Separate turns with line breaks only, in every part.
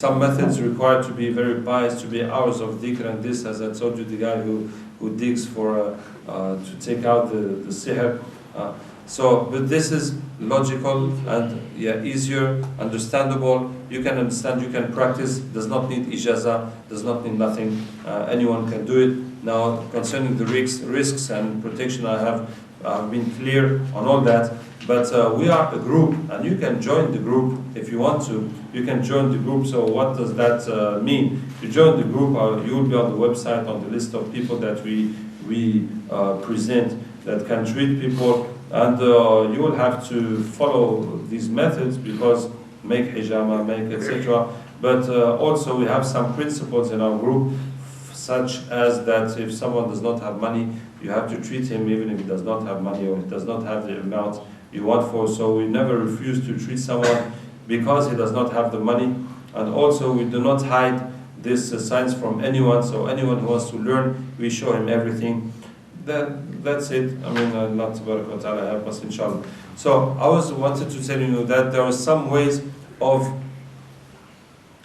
Some methods require to be very pious, to be hours of dhikr and this, as I told you, the guy who digs for to take out the sihr. But this is logical and easier, understandable. You can understand, you can practice. Does not need ijazah, does not need nothing. Anyone can do it. Now, concerning the risks and protection, I have been clear on all that. But we are a group, and you can join the group if you want to. You can join the group. So what does that mean? You join the group, you will be on the website on the list of people that we present that can treat people, and you will have to follow these methods because make hijama, make etc. But also we have some principles in our group, such as that if someone does not have money, you have to treat him even if he does not have money or he does not have the amount you want for. So we never refuse to treat someone because he does not have the money. And also we do not hide this science from anyone. So anyone who wants to learn, we show him everything. That's it. I mean, Allah Tabaraka wa Ta'ala help us, inshallah. So I wanted to tell you that there are some ways of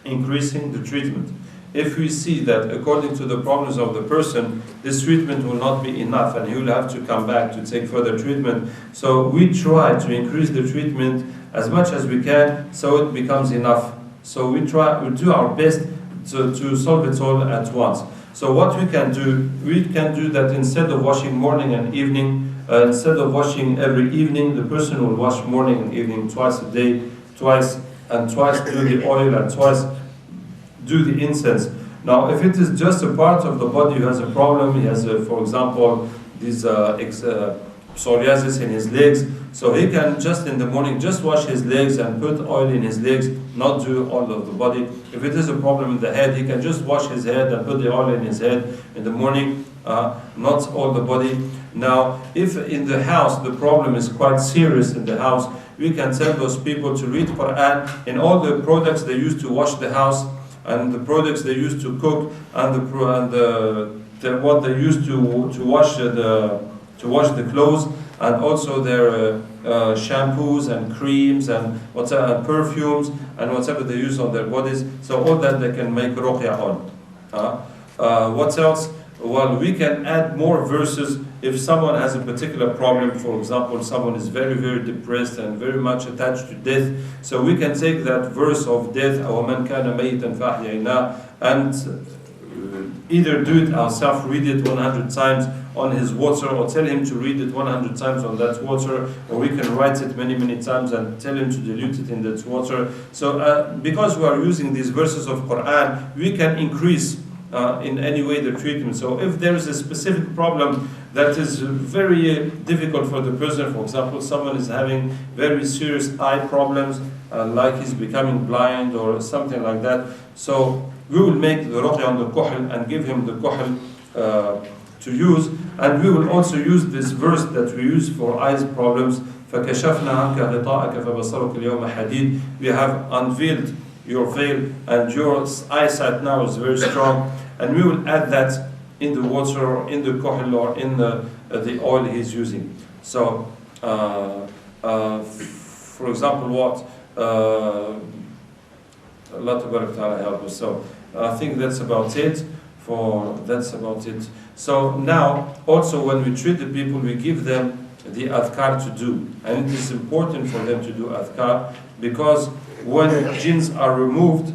increasing the treatment. If we see that according to the problems of the person, this treatment will not be enough and he will have to come back to take further treatment. So we try to increase the treatment as much as we can so it becomes enough. So we do our best to solve it all at once. So what we can do that instead of washing morning and evening, instead of washing every evening, the person will wash morning and evening twice a day, twice do the oil and twice do the incense. Now, if it is just a part of the body who has a problem, he has, for example, this psoriasis in his legs, so he can just in the morning just wash his legs and put oil in his legs, not do all of the body. If it is a problem in the head, he can just wash his head and put the oil in his head in the morning, not all the body. Now, if in the house the problem is quite serious in the house, we can tell those people to read Quran in all the products they use to wash the house, and the products they use to cook, and what they use to wash the clothes, and also their shampoos and creams and perfumes and whatever they use on their bodies. So all that they can make ruqyah on. What else? Well, we can add more verses if someone has a particular problem. For example, someone is very, very depressed and very much attached to death. So we can take that verse of death, وَمَنْ كَانَ مَيِّتًا فَأَحْيَيْنَاهُ, and either do it ourselves, read it 100 times on his water, or tell him to read it 100 times on that water, or we can write it many, many times and tell him to dilute it in that water. So because we are using these verses of Quran, we can increase in any way the treatment. So if there is a specific problem that is very difficult for the person, for example, someone is having very serious eye problems, like he's becoming blind or something like that, so we will make the ruqyah on the kuhl and give him the kuhl to use, and we will also use this verse that we use for eyes problems. فَكَشَفْنَا عَنْكَ غِطَاءَكَ فَبَصَرُكَ الْيَوْمَ حَدِيدٌ. We have unveiled your veil and your eyesight now is very strong, and we will add that in the water or in the kuhl or in the oil he's using. So for example, what Allah Ta'ala help us. So I think that's about it. So now also when we treat the people, we give them the adhkar to do, and it is important for them to do adhkar, because when jinns are removed,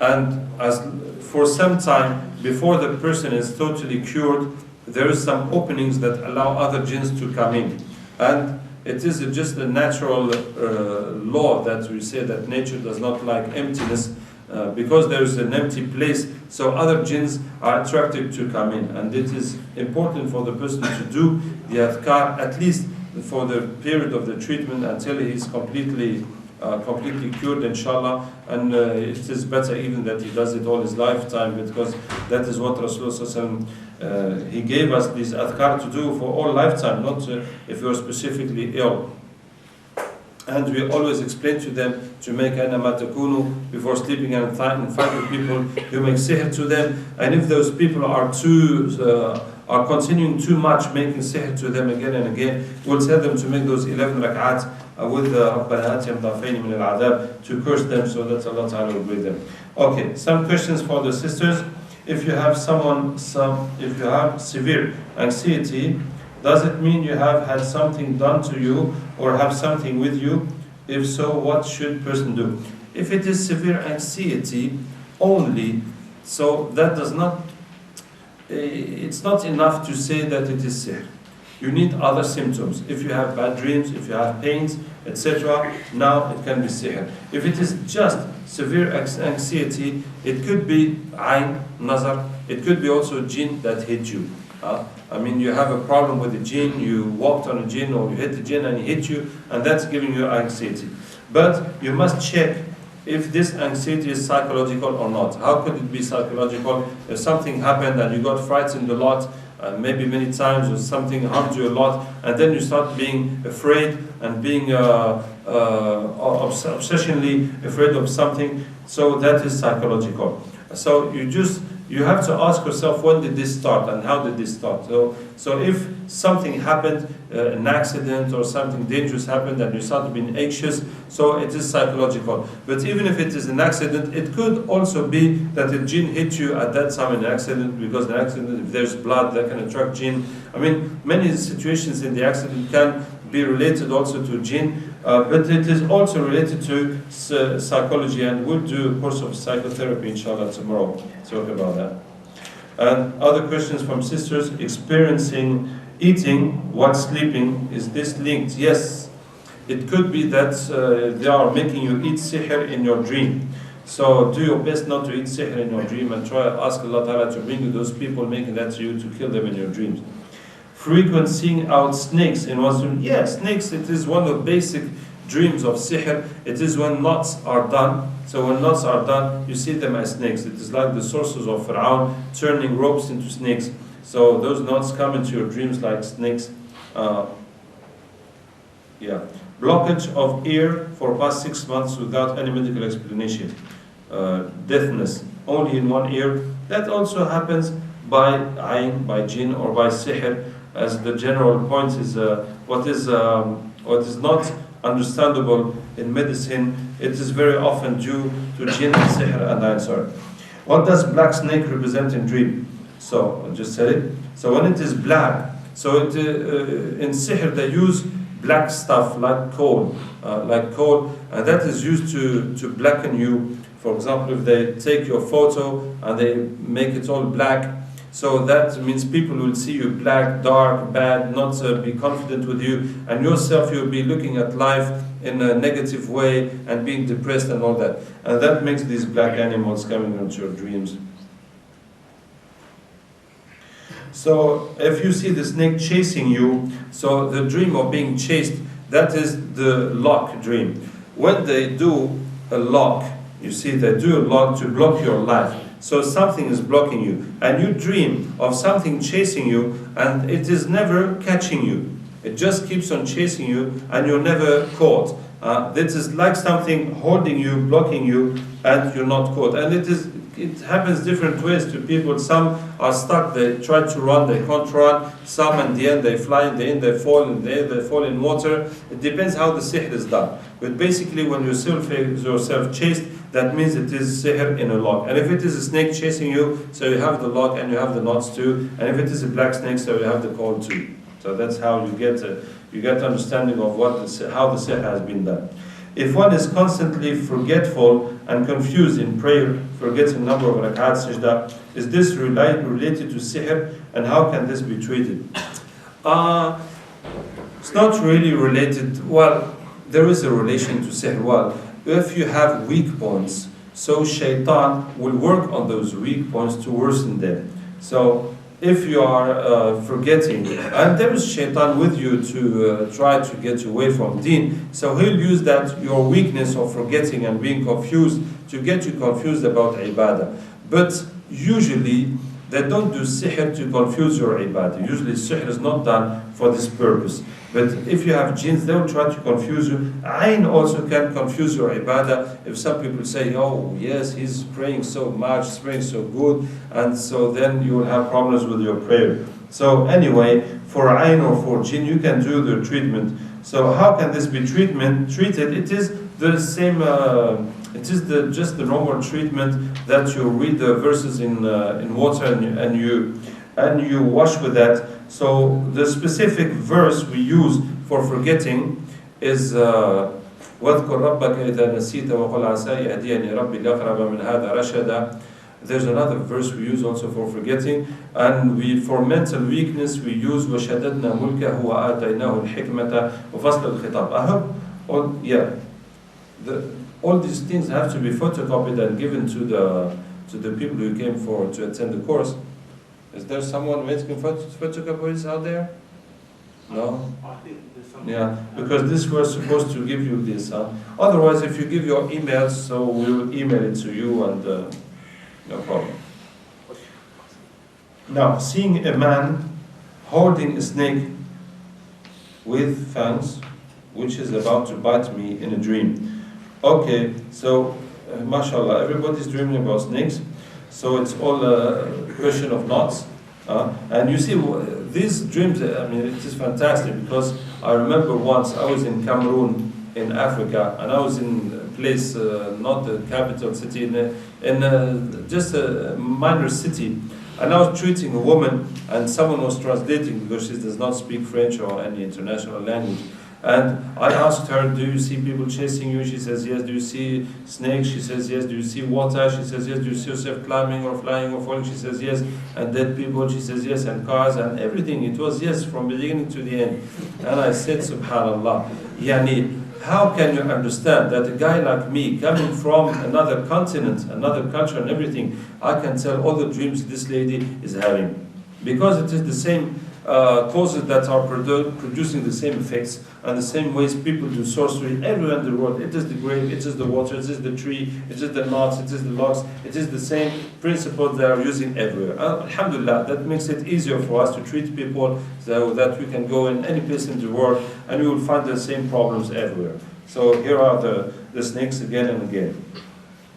and as for some time before the person is totally cured, there is some openings that allow other jinns to come in, and it is just a natural law that we say that nature does not like emptiness. Because there is an empty place, so other jinns are attracted to come in, and it is important for the person to do the adhkar at least for the period of the treatment until he is completely cured, inshallah. And it is better even that he does it all his lifetime, because that is what Rasulullah he gave us this adhkar to do for all lifetime, not if you are specifically ill. And we always explain to them to make anama takunu before sleeping and fight with people who make sihr to them. And if those people are too are continuing too much, making sihr to them again and again, we'll tell them to make those 11 rak'at with the رَبَّنَا آتِهِمْ ضَعْفَيْنِ مِنَ الْعَذَابِ, to curse them so that Allah Ta'ala will grade them. Okay, some questions for the sisters. If you have if you have severe anxiety, does it mean you have had something done to you or have something with you? If so, what should person do? If it is severe anxiety only, so that does not, it's not enough to say that it is sihr. You need other symptoms. If you have bad dreams, if you have pains, etc., now it can be sihr. If it is just severe anxiety, it could be ayn, nazar, it could be also jinn that hit you. I mean, you have a problem with the jinn, you walked on a jinn or you hit the jinn and he hit you, and that's giving you anxiety. But you must check if this anxiety is psychological or not. How could it be psychological? If something happened and you got frightened a lot, maybe many times, or something harmed you a lot, and then you start being afraid and being obsessionally afraid of something, so that is psychological. So you have to ask yourself, when did this start and how did this start? So if something happened, an accident or something dangerous happened and you start being anxious, so it is psychological. But even if it is an accident, it could also be that the jinn hit you at that time in an accident, because the accident, if there's blood, that can attract jinn. I mean, many situations in the accident can be related also to jinn, but it is also related to psychology, and we'll do a course of psychotherapy inshallah tomorrow, talk about that. And other questions from sisters: experiencing eating while sleeping, is this linked? Yes, it could be that they are making you eat sihr in your dream. So do your best not to eat sihr in your dream, and try ask Allah Ta'ala to bring you those people making that to you, to kill them in your dreams. Frequent seeing out snakes in one's dream. Yeah, snakes, it is one of the basic dreams of sihr. It is when knots are done. So when knots are done, you see them as snakes. It is like the sorcerers of Pharaoh turning ropes into snakes. So those knots come into your dreams like snakes. Blockage of ear for past 6 months without any medical explanation. Deafness only in one ear. That also happens by ayn, by jinn, or by sihr. As the general point is, what is not understandable in medicine, it is very often due to jinn and sihr and ayn. What does black snake represent in dream? So I just said it. So when it is black, so in sihr they use black stuff like coal, and that is used to blacken you. For example, if they take your photo and they make it all black, so that means people will see you black, dark, bad, not be confident with you, and yourself you'll be looking at life in a negative way and being depressed and all that. And that makes these black animals coming into your dreams. So if you see the snake chasing you, so the dream of being chased, that is the lock dream. When they do a lock, you see they do a lock to block your life. So something is blocking you, and you dream of something chasing you, and it is never catching you. It just keeps on chasing you, and you're never caught. This is like something holding you, blocking you, and you're not caught. And it happens different ways to people. Some are stuck, they try to run, they can't run. Some in the end they fly, in the end they fall, in the end they fall in water. It depends how the sihr is done. But basically when you feel yourself chased, that means it is sihr in a lock. And if it is a snake chasing you, so you have the lock and you have the knots too. And if it is a black snake, so you have the coil too. So that's how you get understanding of how the sihr has been done. If one is constantly forgetful and confused in prayer, forgets a number of rak'at sajda, is this related to sihr, and how can this be treated? It's not really related. Well, there is a relation to sihr. Well, if you have weak points, so shaitan will work on those weak points to worsen them. So if you are forgetting, and there is shaitan with you to try to get you away from deen, so he'll use that, your weakness of forgetting and being confused, to get you confused about ibadah. But usually they don't do sihr to confuse your ibadah. Usually sihr is not done for this purpose. But if you have jinns, they will try to confuse you. Ayn also can confuse your ibadah. If some people say, oh yes, he's praying so much, he's praying so good, and so then you will have problems with your prayer. So anyway, for Ain or for Jinn, you can do the treatment. So how can this be treated? It is the same. It is just the normal treatment that you read the verses in water and you wash with that. So the specific verse we use for forgetting is واذكر ربك إذا نسيت وقل عسى يهديني ربي لأقرب من هذا رشدا. There's another verse we use also for forgetting, and for mental weakness we use وشددنا ملكه وآتيناه الحكمة وفصل الخطاب. I hope all these things have to be photocopied and given to the people who came to attend the course. Is there someone making photocopies out there? No? Yeah, because this was supposed to give you this. Otherwise, if you give your emails, so we will email it to you, and no problem. Now, seeing a man holding a snake with fangs, which is about to bite me in a dream. Okay, so mashallah, everybody's dreaming about snakes, so it's all a question of knots. And you see, these dreams, I mean, it is fantastic, because I remember once I was in Cameroon, in Africa, and I was in a place, not the capital city, in just a minor city, and I was treating a woman, and someone was translating, because she does not speak French or any international language. And I asked her, do you see people chasing you? She says yes. Do you see snakes? She says yes. Do you see water? She says yes. Do you see yourself climbing or flying or falling? She says yes. And dead people? She says yes. And cars and everything. It was yes from beginning to the end. And I said, subhanallah, yani, how can you understand that a guy like me, coming from another continent, another culture and everything, I can tell all the dreams this lady is having? Because it is the same causes that are producing the same effects and the same ways people do sorcery everywhere in the world. It is the grave, it is the water, it is the tree, it is the knots, it is the logs, it is the same principles they are using everywhere. Alhamdulillah, that makes it easier for us to treat people so that we can go in any place in the world and we will find the same problems everywhere. So here are the snakes again and again.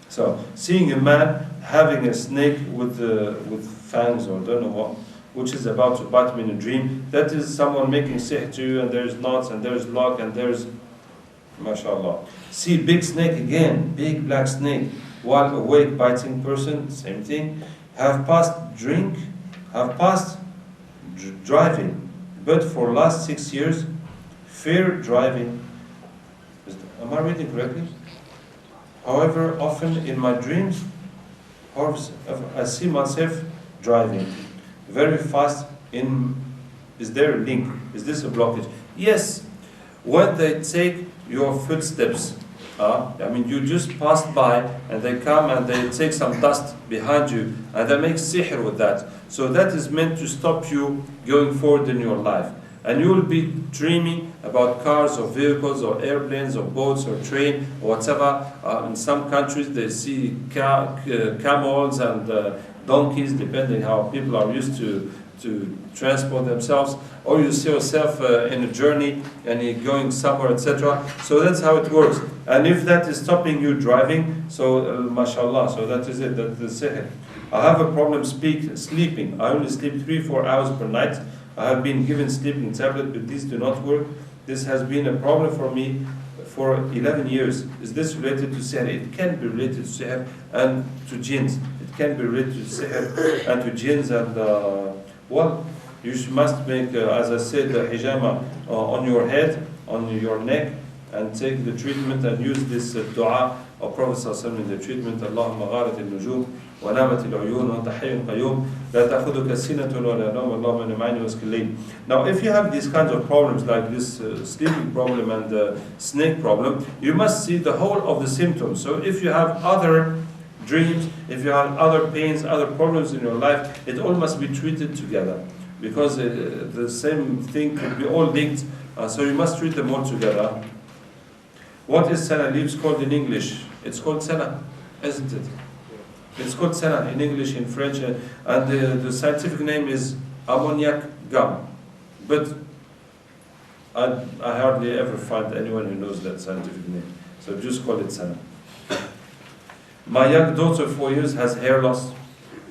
So seeing a man having a snake with fangs or don't know what, which is about to bite me in a dream, that is someone making sihr to you, and there's knots, and there's lock, and there's, mashallah. See big snake again, big black snake, while awake biting person, same thing. Have passed driving, but for last 6 years, fear driving. Am I reading correctly? However, often in my dreams, I see myself driving very fast. Is there a link? Is this a blockage? Yes. When they take your footsteps, I mean, you just passed by and they come and they take some dust behind you and they make sihr with that. So that is meant to stop you going forward in your life. And you will be dreaming about cars or vehicles or airplanes or boats or train or whatever. In some countries they see camels and donkeys, depending how people are used to transport themselves, or you see yourself in a journey and you're going somewhere, etc. So that's how it works. And if that is stopping you driving, so mashallah, so that is it, that's the sihr. I have a problem sleeping. I only sleep 3-4 hours per night. I have been given sleeping tablet, but these do not work. This has been a problem for me for 11 years. Is this related to sihr? It can be related to sihr and to jinns. It can be related to sihr and to jinns, and well, you must make, as I said, the hijama on your head, on your neck, and take the treatment and use this dua of Prophet ﷺ in the treatment. Allahumma gharat al-nujum wa namat al-uyun wa anta hayyun qayyum la ta'khudhuka sinatun wa la nawm Allahumma inna ma'ani. Now, if you have these kinds of problems like this sleeping problem and snake problem, you must see the whole of the symptoms. So if you have other dreams, if you have other pains, other problems in your life, it all must be treated together, because the same thing could be all linked, so you must treat them all together. What is senna leaves called in English? It's called senna, isn't it? It's called senna in English, in French, and the scientific name is ammoniac gum. But I hardly ever find anyone who knows that scientific name, so just call it senna. My young daughter, 4 years, has hair loss.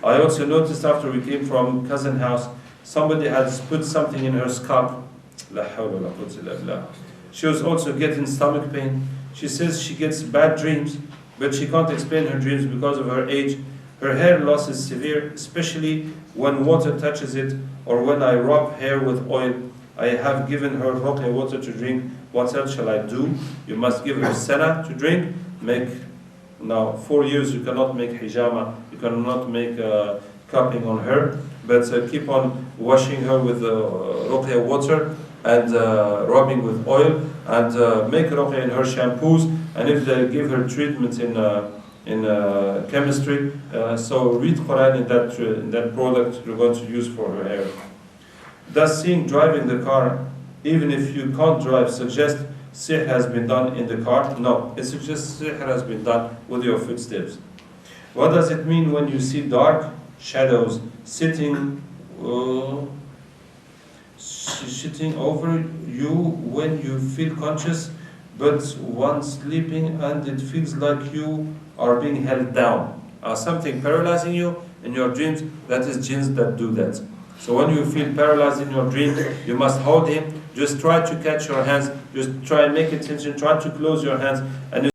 I also noticed after we came from cousin's house, Somebody has put something in her scalp. La hawla wa la quwwata illa billah. She was also getting stomach pain. She says she gets bad dreams, but she can't explain her dreams because of her age. Her hair loss is severe, especially when water touches it or when I rub hair with oil. I have given her Ruqyah water to drink. What else shall I do? You must give her Sana to drink. Now 4 years you cannot make hijama, you cannot make cupping on her, but keep on washing her with Ruqyah water and rubbing with oil, and make Ruqyah in her shampoos. And if they give her treatment in chemistry, so read Quran in that product you're going to use for her hair. Does seeing driving the car, even if you can't drive, suggest sihr has been done in the car? No, it suggests sihr has been done with your footsteps. What does it mean when you see dark shadows sitting over you when you feel conscious, but once sleeping and it feels like you are being held down? Something paralyzing you in your dreams, that is jinns that do that. So when you feel paralyzed in your dream, you must hold him. Just try to catch your hands. Just try and make intention. Try to close your hands. And